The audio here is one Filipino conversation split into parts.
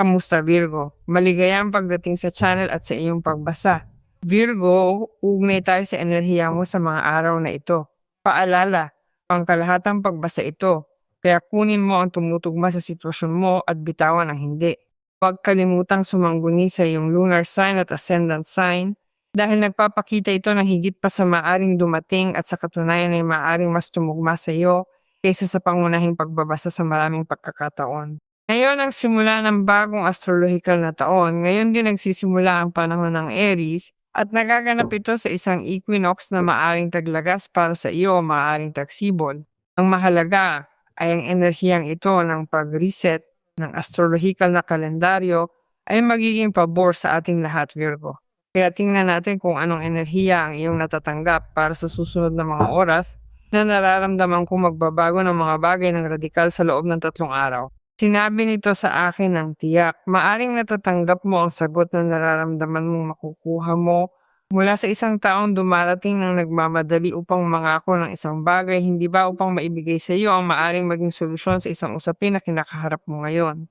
Kamusta Virgo? Maligayang pagdating sa channel at sa iyong pagbasa. Virgo, ugnay tayo sa enerhiya mo sa mga araw na ito. Paalala, pangkalahatang pagbasa ito. Kaya kunin mo ang tumutugma sa sitwasyon mo at bitawan ang hindi. Huwag kalimutang sumangguni sa iyong lunar sign at ascendant sign dahil nagpapakita ito ng higit pa sa maaring dumating at sa katunayan ay maaring mas tumugma sa iyo kaysa sa pangunahing pagbabasa sa maraming pagkakataon. Ngayon ang simula ng bagong astrological na taon. Ngayon din nagsisimula ang panahon ng Aries at nagaganap ito sa isang equinox na maaring taglagas para sa iyo o maaring tagsibol. Ang mahalaga ay ang enerhiyang ito ng pag-reset ng astrological na kalendaryo ay magiging pabor sa ating lahat, Virgo. Kaya tingnan natin kung anong enerhiya ang iyong natatanggap para sa susunod na mga oras na nararamdaman kong magbabago ng mga bagay ng radikal sa loob ng 3 araw. Sinabi nito sa akin ng tiyak, maaring natatanggap mo ang sagot na nararamdaman mong makukuha mo mula sa isang taong dumarating ng nagmamadali upang mangako ng isang bagay, hindi ba upang maibigay sa iyo ang maaring maging solusyon sa isang usapin na kinakaharap mo ngayon.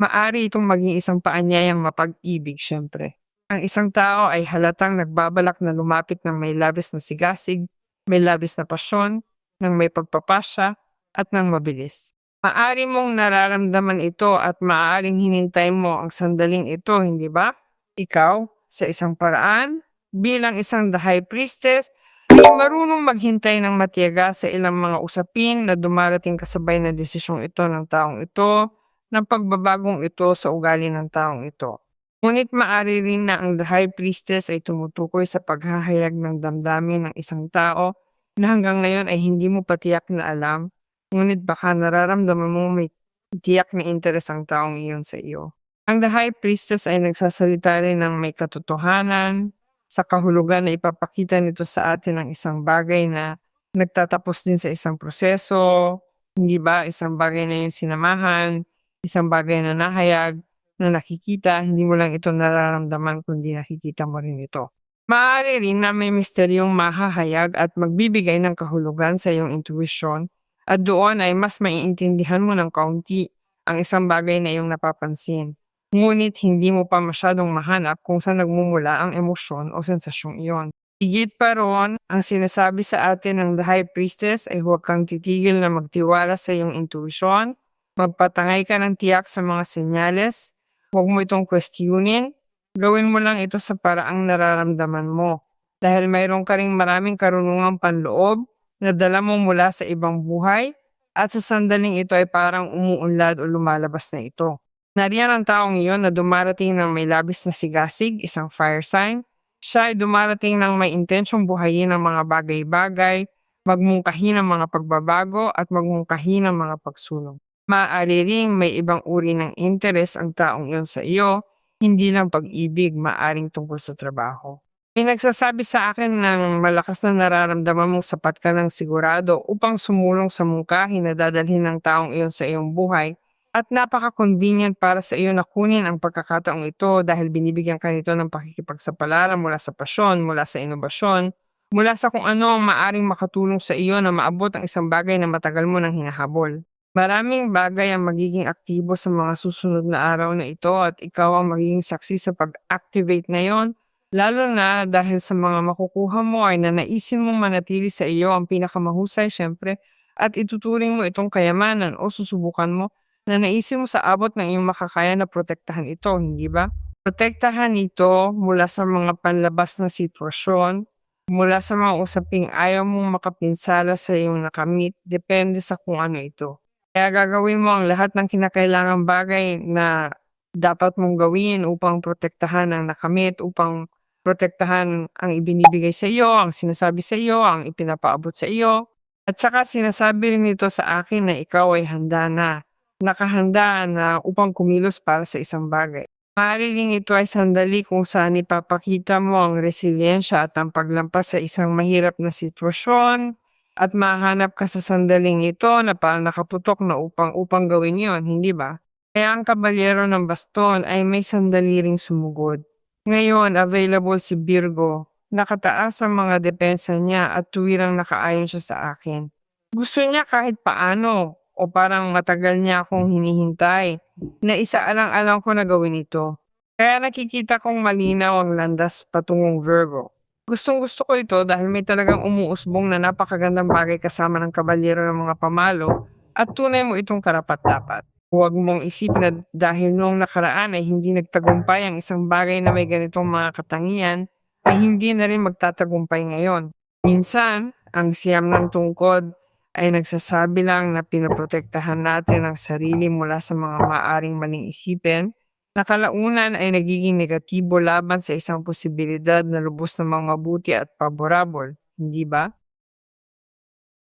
Maari itong maging isang paanyayang mapag-ibig, syempre. Ang isang tao ay halatang nagbabalak na lumapit ng may labis na sigasig, may labis na pasyon, ng may pagpapasya, at ng mabilis. Maari mong nararamdaman ito at maaaring hinintay mo ang sandaling ito, hindi ba? Ikaw, sa isang paraan, bilang isang the high priestess, ay marunong maghintay ng matiyaga sa ilang mga usapin na dumarating kasabay na desisyong ito ng taong ito, ng pagbabagong ito sa ugali ng taong ito. Ngunit maaari rin na ang the high priestess ay tumutukoy sa paghahayag ng damdamin ng isang tao na hanggang ngayon ay hindi mo patiyak na alam, ngunit baka nararamdaman mo may tiyak na interes ang taong iyon sa iyo. Ang the high priestess ay nagsasalita rin ng may katotohanan, sa kahulugan na ipapakita nito sa atin ang isang bagay na nagtatapos din sa isang proseso, hindi ba? Isang bagay na yung sinamahan, isang bagay na nahayag, na nakikita, hindi mo lang ito nararamdaman kundi nakikita mo rin ito. Maaari rin na may misteryong mahahayag at magbibigay ng kahulugan sa iyong intuition at doon ay mas maiintindihan mo ng kaunti ang isang bagay na iyong napapansin. Ngunit hindi mo pa masyadong mahanap kung saan nagmumula ang emosyon o sensasyong iyon. Higit pa roon, ang sinasabi sa atin ng the high priestess ay huwag kang titigil na magtiwala sa iyong intuition, magpatangay ka ng tiyak sa mga senyales, huwag mo itong questionin, gawin mo lang ito sa paraang nararamdaman mo. Dahil mayroon ka ring maraming karunungang panloob na dala mo mula sa ibang buhay at sa sandaling ito ay parang umuunlad o lumalabas na ito. Nariyan ang taong iyon na dumarating ng may labis na sigasig, isang fire sign. Siya ay dumarating ng may intensyong buhayin ng mga bagay-bagay, magmungkahi ng mga pagbabago at magmungkahi ng mga pagsulong. Maaari ring may ibang uri ng interes ang taong iyon sa iyo, hindi lang pag-ibig, maaring tungkol sa trabaho. May nagsasabi sa akin ng malakas na nararamdaman mong sapat ka ng sigurado upang sumulong sa mungkahi na dadalhin ng taong iyon sa iyong buhay at napaka-convenient para sa iyo na kunin ang pagkakataong ito dahil binibigyan ka nito ng pakikipagsapalaran mula sa pasyon, mula sa inobasyon, mula sa kung ano ang maaring makatulong sa iyo na maabot ang isang bagay na matagal mo nang hinahabol. Maraming bagay ang magiging aktibo sa mga susunod na araw na ito at ikaw ang magiging saksi sa pag-activate na yon, lalo na dahil sa mga makukuha mo ay nanaisin mong manatili sa iyo ang pinakamahusay syempre at ituturing mo itong kayamanan o susubukan mo na naisip mo sa abot ng iyong makakaya na protektahan ito, hindi ba? Protektahan ito mula sa mga panlabas na sitwasyon, mula sa mga usaping ayaw mong makapinsala sa iyong nakamit, depende sa kung ano ito. Kaya gagawin mo ang lahat ng kinakailangang bagay na dapat mong gawin upang protektahan ang nakamit, upang protektahan ang ibinibigay sa iyo, ang sinasabi sa iyo, ang ipinapaabot sa iyo. At saka sinasabi rin ito sa akin na ikaw ay handa na, nakahanda na upang kumilos para sa isang bagay. Maaari rin ito ay sandali kung saan ipapakita mo ang resiliensya at ang paglampas sa isang mahirap na sitwasyon at mahanap ka sa sandaling ito na parang nakaputok na upang gawin yon, hindi ba? Kaya ang kabalyero ng baston ay may sandali ring sumugod. Ngayon, available si Virgo. Nakataas ang mga depensa niya at tuwirang nakaayon siya sa akin. Gusto niya kahit paano o parang matagal niya akong hinihintay na isaalang-alang ko na gawin ito. Kaya nakikita kong malinaw ang landas patungong Virgo. Gustong-gusto ko ito dahil may talagang umuusbong na napakagandang bagay kasama ng kabalyero ng mga pamalo at tunay mo itong karapat-dapat. Huwag mong isipin na dahil noong nakaraan ay hindi nagtagumpay ang isang bagay na may ganitong mga katangian, ay hindi na rin magtatagumpay ngayon. Minsan, ang siyam ng tungkod ay nagsasabi lang na pinoprotektahan natin ang sarili mula sa mga maaring maling isipin na kalaunan ay nagiging negatibo laban sa isang posibilidad na lubos namang mabuti at paborabol, hindi ba?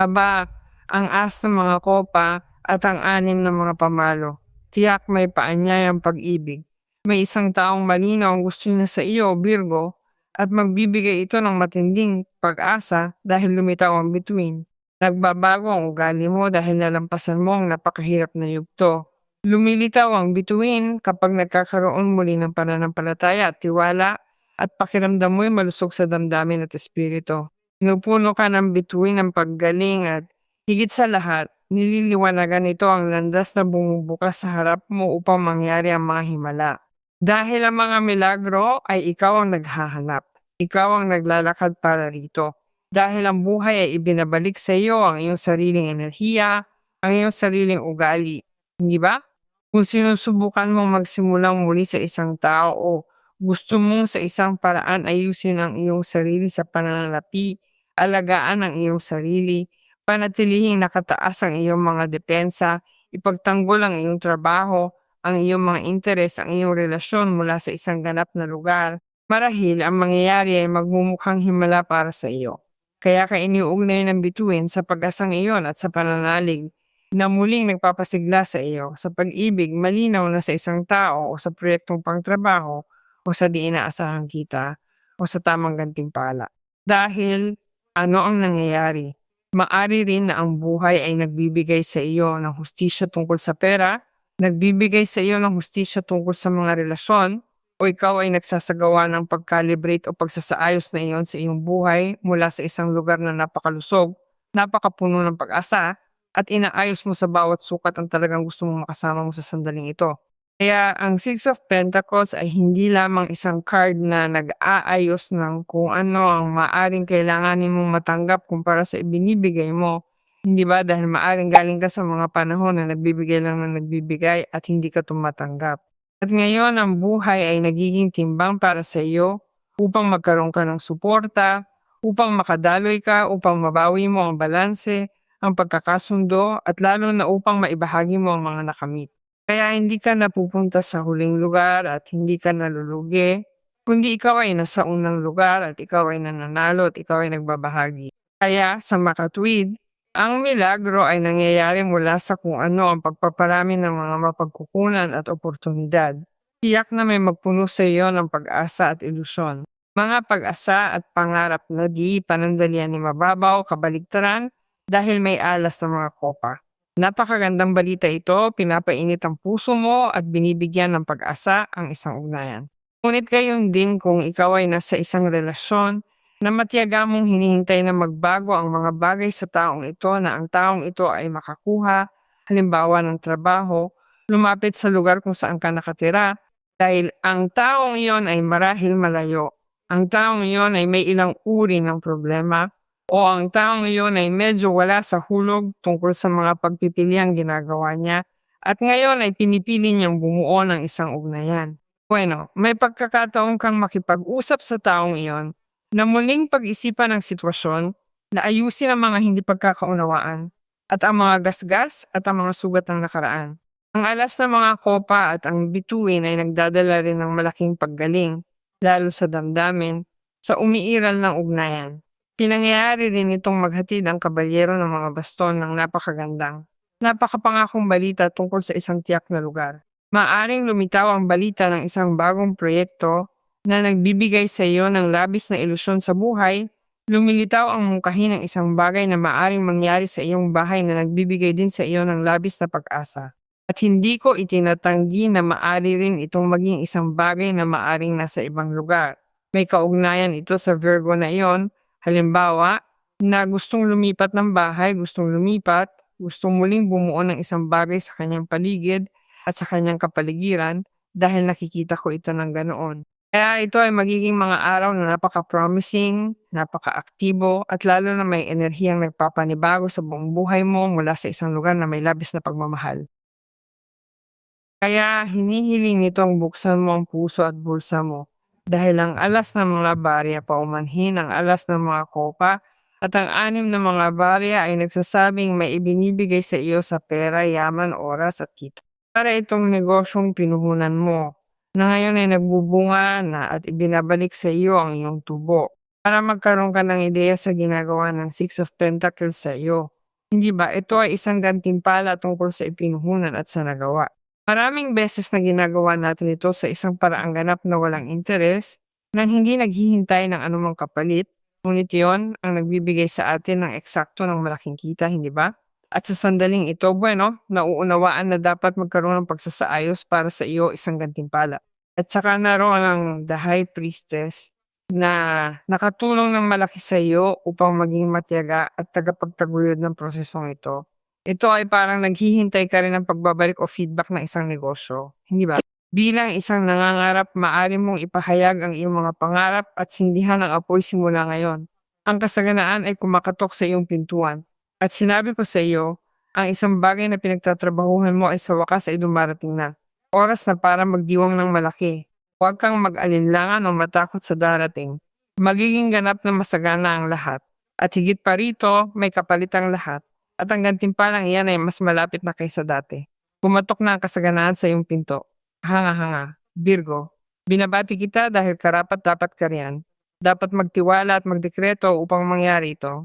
Aba, ang as ng mga kopa at ang anim ng mga pamalo. Tiyak may paanyayang pag-ibig. May isang taong malinaw ang gusto niya sa iyo, Virgo, at magbibigay ito ng matinding pag-asa dahil lumitaw ang bituin. Nagbabago ang ugali mo dahil nalampasan mo ang napakahirap na yugto. Lumilitaw ang bituin kapag nagkakaroon muli ng pananampalataya at tiwala at pakiramdam mo'y malusog sa damdamin at espiritu. Pinupuno ka ng bituin ng paggaling at higit sa lahat, nililiwanagan nito ang landas na bumubukas sa harap mo upang mangyari ang mga himala. Dahil ang mga milagro ay ikaw ang naghahanap. Ikaw ang naglalakad para rito. Dahil ang buhay ay ibinabalik sa iyo ang iyong sariling enerhiya, ang iyong sariling ugali. Hindi ba? Kung sinusubukan mong magsimulang muli sa isang tao o gusto mong sa isang paraan ayusin ang iyong sarili sa pananalapi, alagaan ang iyong sarili, panatilihing nakataas ang iyong mga depensa, ipagtanggol ang iyong trabaho, ang iyong mga interes, ang iyong relasyon mula sa isang ganap na lugar, marahil ang mangyayari ay magmumukhang himala para sa iyo. Kaya ka iniuugnay ng bituin sa pag-asang iyon at sa pananalig na muling nagpapasigla sa iyo sa pag-ibig malinaw na sa isang tao o sa proyektong pangtrabaho o sa di inaasahang kita o sa tamang gantimpala. Dahil ano ang nangyayari? Maari rin na ang buhay ay nagbibigay sa iyo ng hustisya tungkol sa pera, nagbibigay sa iyo ng hustisya tungkol sa mga relasyon, o ikaw ay nagsasagawa ng pag-calibrate o pagsasaayos na iyon sa iyong buhay mula sa isang lugar na napakalusog, napakapuno ng pag-asa, at inaayos mo sa bawat sukat ang talagang gusto mong makasama mo sa sandaling ito. Kaya ang Six of Pentacles ay hindi lamang isang card na nag-aayos ng kung ano ang maaring kailanganin mong matanggap kumpara sa ibinibigay mo. Hindi ba? Dahil maaring galing ka sa mga panahon na nagbibigay lang ng nagbibigay at hindi ka tumatanggap. At ngayon ang buhay ay nagiging timbang para sa iyo upang magkaroon ka ng suporta, upang makadaloy ka, upang mabawi mo ang balanse, ang pagkakasundo at lalo na upang maibahagi mo ang mga nakamit. Kaya hindi ka napupunta sa huling lugar at hindi ka nalulugi, kundi ikaw ay nasa unang lugar at ikaw ay nananalo at ikaw ay nagbabahagi. Kaya sa makatwid, ang milagro ay nangyayari mula sa kung ano ang pagpaparami ng mga mapagkukunan at oportunidad. Tiyak na may magpuno sa iyo ng pag-asa at ilusyon. Mga pag-asa at pangarap na di panandalian ni mababaw, kabaligtaran, dahil may alas ng mga kopa. Napakagandang balita ito, pinapainit ang puso mo at binibigyan ng pag-asa ang isang ugnayan. Ngunit gayon din kung ikaw ay nasa isang relasyon na matiyaga mong hinihintay na magbago ang mga bagay sa taong ito na ang taong ito ay makakuha, halimbawa ng trabaho, lumapit sa lugar kung saan ka nakatira, dahil ang taong iyon ay marahil malayo. Ang taong iyon ay may ilang uri ng problema, o ang taong iyon ay medyo wala sa hulog tungkol sa mga pagpipiliang ginagawa niya at ngayon ay pinipili niyang bumuo ng isang ugnayan. Bueno, may pagkakataon kang makipag-usap sa taong iyon na muling pag-isipan ang sitwasyon, na ayusin ang mga hindi pagkakaunawaan at ang mga gasgas at ang mga sugat ng nakaraan. Ang alas ng mga kopa at ang bituin ay nagdadala rin ng malaking paggaling, lalo sa damdamin, sa umiiral ng ugnayan. Pinangyayari rin itong maghatid ang kabalyero ng mga baston ng napakapangakong balita tungkol sa isang tiyak na lugar. Maaring lumitaw ang balita ng isang bagong proyekto na nagbibigay sa iyo ng labis na ilusyon sa buhay, lumilitaw ang mungkahi ng isang bagay na maaring mangyari sa iyong bahay na nagbibigay din sa iyo ng labis na pag-asa. At hindi ko itinatanggi na maari rin itong maging isang bagay na maaring nasa ibang lugar. May kaugnayan ito sa Virgo na iyon. Halimbawa, na gustong lumipat ng bahay, gustong lumipat, gustong muling bumuo ng isang bagay sa kanyang paligid at sa kanyang kapaligiran dahil nakikita ko ito ng ganoon. Kaya ito ay magiging mga araw na napaka-promising, napaka-aktibo at lalo na may enerhiyang nagpapanibago sa buong buhay mo mula sa isang lugar na may labis na pagmamahal. Kaya hinihiling nitong buksan mo ang puso at bulsa mo dahil ang alas ng mga barya paumanhin ang alas ng mga kopa at ang anim na mga barya ay nagsasabing may ibinibigay sa iyo sa pera, yaman, oras at kita. Para itong negosyong pinuhunan mo na ngayon ay nagbubunga na at ibinabalik sa iyo ang iyong tubo para magkaroon ka ng ideya sa ginagawa ng Six of Pentacles sa iyo. Hindi ba ito ay isang gantimpala tungkol sa ipinuhunan at sa nagawa? Maraming beses na ginagawa natin ito sa isang paraang ganap na walang interes, nang hindi naghihintay ng anumang kapalit, ngunit yon ang nagbibigay sa atin ng eksakto ng malaking kita, hindi ba? At sa sandaling ito, bueno, nauunawaan na dapat magkaroon ng pagsasaayos para sa iyo isang gantimpala. At saka naroon ang The High Priestess na nakatulong ng malaki sa iyo upang maging matiyaga at tagapagtaguyod ng prosesong ito. Ito ay parang naghihintay ka rin ng pagbabalik o feedback ng isang negosyo, hindi ba? Bilang isang nangangarap, maaari mong ipahayag ang iyong mga pangarap at sindihan ng apoy simula ngayon. Ang kasaganaan ay kumakatok sa iyong pintuan. At sinabi ko sa iyo, ang isang bagay na pinagtatrabahuhan mo ay sa wakas ay dumarating na. Oras na para magdiwang ng malaki. Huwag kang mag-alinlangan o matakot sa darating. Magiging ganap na masagana ang lahat. At higit pa rito, may kapalit ang lahat. At ang gantimpalang iyan ay mas malapit na kaysa dati. Pumatok na ang kasaganaan sa iyong pinto. Hanga-hanga. Virgo, binabati kita dahil karapat dapat ka riyan. Dapat magtiwala at magdekreto upang mangyari ito.